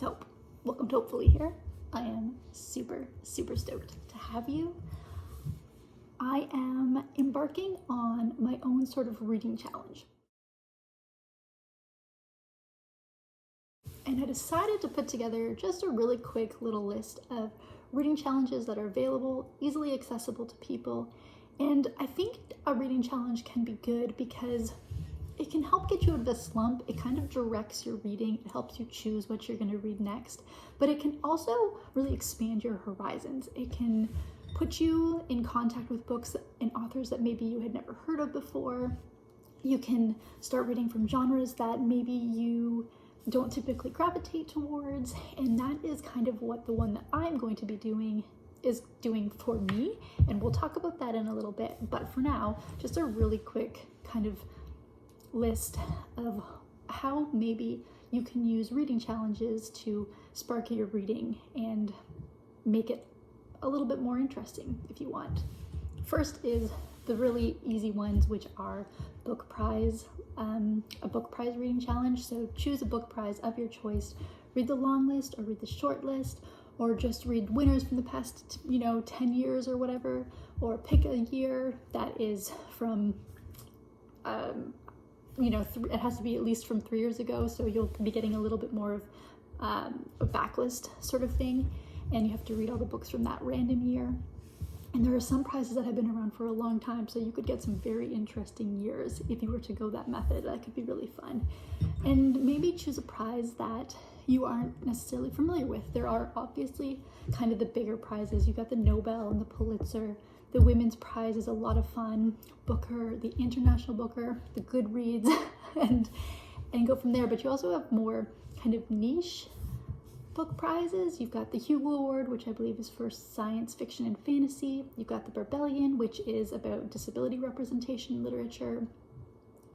So, welcome to Hopefully Here. I am super stoked to have you. I am embarking on my own sort of reading challenge. And I decided to put together just a really quick little list of reading challenges that are available, easily accessible to people. And I think a reading challenge can be good because it can help get you out of the slump. It kind of directs your reading. It helps you choose what you're going to read next. But it can also really expand your horizons. It can put you in contact with books and authors that maybe you had never heard of before. You can start reading from genres that maybe you don't typically gravitate towards. And that is kind of what the one that I'm going to be doing is doing for me. And we'll talk about that in a little bit. But for now, just a really quick kind of list of how maybe you can use reading challenges to spark your reading and make it a little bit more interesting if you want. First is the really easy ones, which are book prize, a book prize reading challenge. So choose a book prize of your choice, read the long list or read the short list, or just read winners from the past 10 years or whatever, or pick a year that is from it has to be at least from 3 years ago, so you'll be getting a little bit more of a backlist sort of thing, and you have to read all the books from that random year. And there are some prizes that have been around for a long time, so you could get some very interesting years if you were to go that method. That could be really fun. And maybe choose a prize that you aren't necessarily familiar with. There are obviously kind of the bigger prizes. You got the Nobel and the Pulitzer. The Women's Prize is a lot of fun. Booker, the International Booker, the Goodreads, and go from there. But you also have more kind of niche book prizes. You've got the Hugo Award, which I believe is for science fiction and fantasy. You've got the Berbelian, which is about disability representation in literature.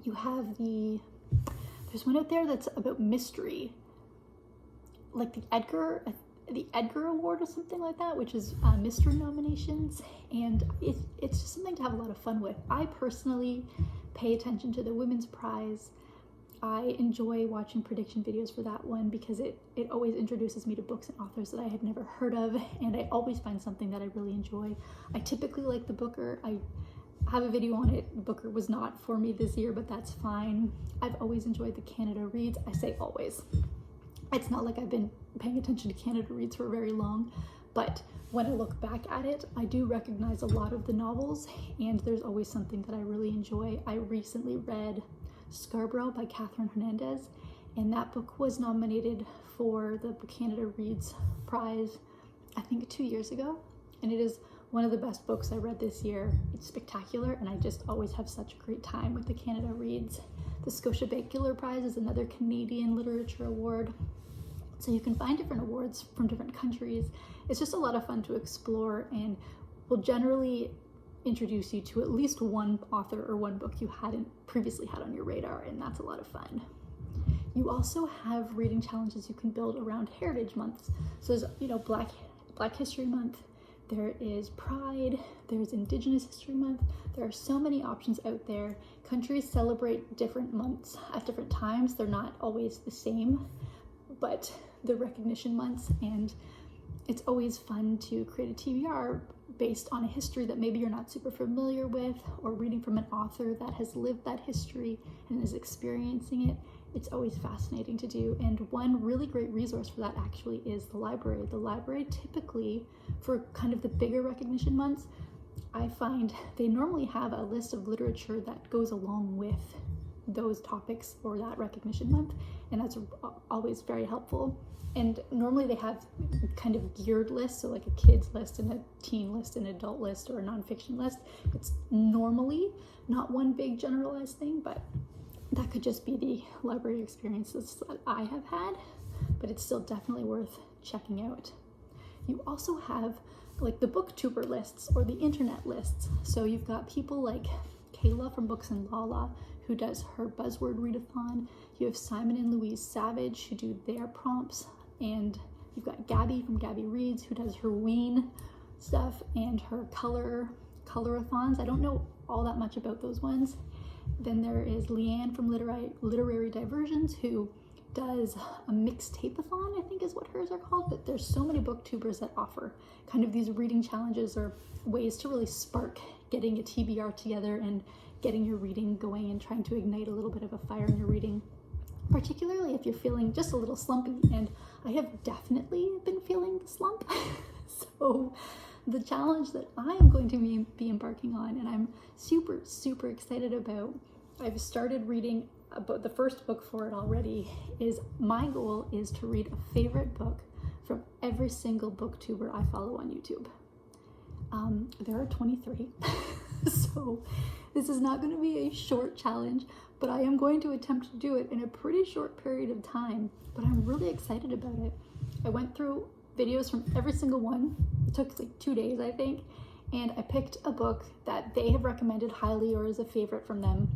You have there's one out there that's about mystery, like the Edgar Award or something like that, which is mystery nominations, and it's just something to have a lot of fun with. I personally pay attention to the Women's Prize. I enjoy watching prediction videos for that one because it always introduces me to books and authors that I had never heard of, and I always find something that I really enjoy. I typically like the Booker. I have a video on it. Booker was not for me this year, but that's fine. I've always enjoyed the Canada Reads. I say always. It's not like I've been paying attention to Canada Reads for very long, but when I look back at it, I do recognize a lot of the novels, and there's always something that I really enjoy. I recently read Scarborough by Catherine Hernandez, and that book was nominated for the Canada Reads Prize, I think 2 years ago, and it is one of the best books I read this year. It's spectacular, and I just always have such a great time with the Canada Reads. The Scotia Bakeliter Prize is another Canadian literature award. So you can find different awards from different countries. It's just a lot of fun to explore and will generally introduce you to at least one author or one book you hadn't previously had on your radar, and that's a lot of fun. You also have reading challenges you can build around heritage months. So there's Black History Month, there is Pride, there's Indigenous History Month. There are so many options out there. Countries celebrate different months at different times. They're not always the same, but the recognition months, and it's always fun to create a TBR based on a history that maybe you're not super familiar with, or reading from an author that has lived that history and is experiencing it. It's always fascinating to do, and one really great resource for that actually is the library. The library typically, for kind of the bigger recognition months, I find they normally have a list of literature that goes along with those topics for that recognition month, and that's always very helpful. And normally they have kind of geared lists, so like a kids list and a teen list, an adult list, or a nonfiction list. It's normally not one big generalized thing, but that could just be the library experiences that I have had, but it's still definitely worth checking out. You also have like the booktuber lists or the internet lists. So you've got people like Kayla from Books and Lala, who does her buzzword readathon. You have Simon and Louise Savage, who do their prompts, and you've got Gabby from Gabby Reads, who does her Ween stuff and her colorathons. I don't know all that much about those ones. Then there is Leanne from Literary Diversions, who does a mixtape-a-thon, I think is what hers are called, but there's so many booktubers that offer kind of these reading challenges or ways to really spark getting a TBR together and getting your reading going and trying to ignite a little bit of a fire in your reading, particularly if you're feeling just a little slumpy. And I have definitely been feeling the slump. So the challenge that I am going to be embarking on, and I'm super, super excited about, I've started reading about the first book for it already, is my goal is to read a favorite book from every single booktuber I follow on YouTube. There are 23, so this is not going to be a short challenge, but I am going to attempt to do it in a pretty short period of time, but I'm really excited about it. I went through videos from every single one. It took like 2 days, I think, and I picked a book that they have recommended highly or is a favorite from them.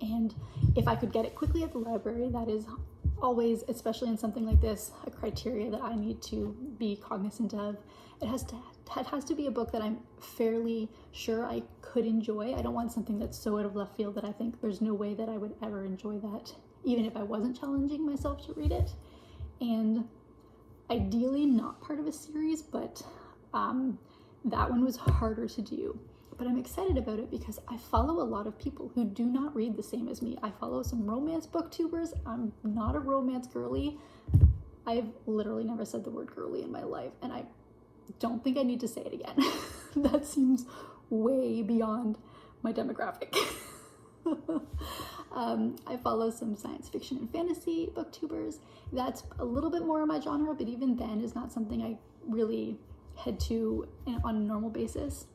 And if I could get it quickly at the library, that is always, especially in something like this, a criteria that I need to be cognizant of. It has to be a book that I'm fairly sure I could enjoy. I don't want something that's so out of left field that I think there's no way that I would ever enjoy that, even if I wasn't challenging myself to read it. And ideally not part of a series, but that one was harder to do. But I'm excited about it because I follow a lot of people who do not read the same as me. I follow some romance booktubers. I'm not a romance girly. I've literally never said the word girly in my life, and I don't think I need to say it again. That seems way beyond my demographic. I follow some science fiction and fantasy booktubers. That's a little bit more of my genre, but even then is not something I really head to on a normal basis.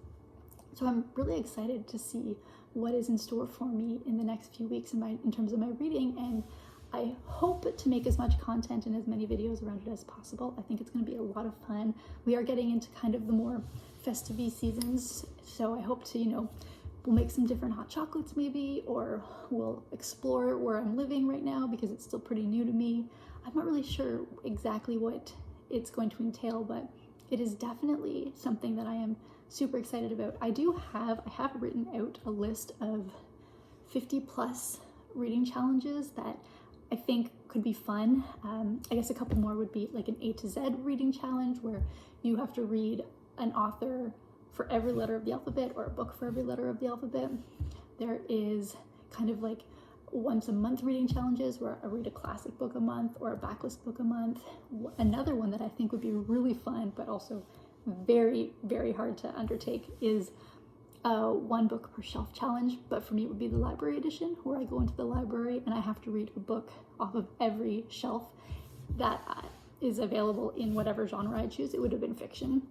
So I'm really excited to see what is in store for me in the next few weeks in terms of my reading, and I hope to make as much content and as many videos around it as possible. I think it's going to be a lot of fun. We are getting into kind of the more festive seasons, so I hope to, we'll make some different hot chocolates maybe, or we'll explore where I'm living right now because it's still pretty new to me. I'm not really sure exactly what it's going to entail, but it is definitely something that I am super excited about. I have written out a list of 50 plus reading challenges that I think could be fun. I guess a couple more would be like an A to Z reading challenge where you have to read an author for every letter of the alphabet or a book for every letter of the alphabet. There is kind of like once a month reading challenges where I read a classic book a month or a backlist book a month. Another one that I think would be really fun but also very, very hard to undertake is one book per shelf challenge, but for me it would be the library edition, where I go into the library and I have to read a book off of every shelf that is available in whatever genre I choose. It would have been fiction,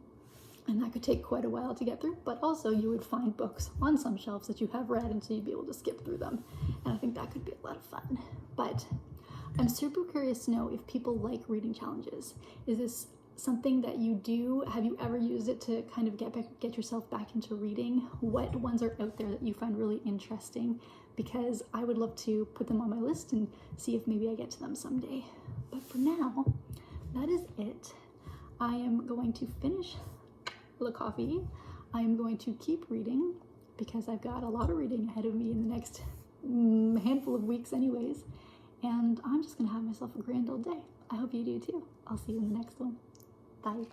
and that could take quite a while to get through, but also you would find books on some shelves that you have read, and so you'd be able to skip through them, and I think that could be a lot of fun. But I'm super curious to know if people like reading challenges. Is this something that you do? Have you ever used it to kind of get yourself back into reading? What ones are out there that you find really interesting? Because I would love to put them on my list and see if maybe I get to them someday. But for now, that is it. I am going to finish the coffee. I am going to keep reading because I've got a lot of reading ahead of me in the next handful of weeks anyways. And I'm just gonna have myself a grand old day. I hope you do too. I'll see you in the next one. Bye.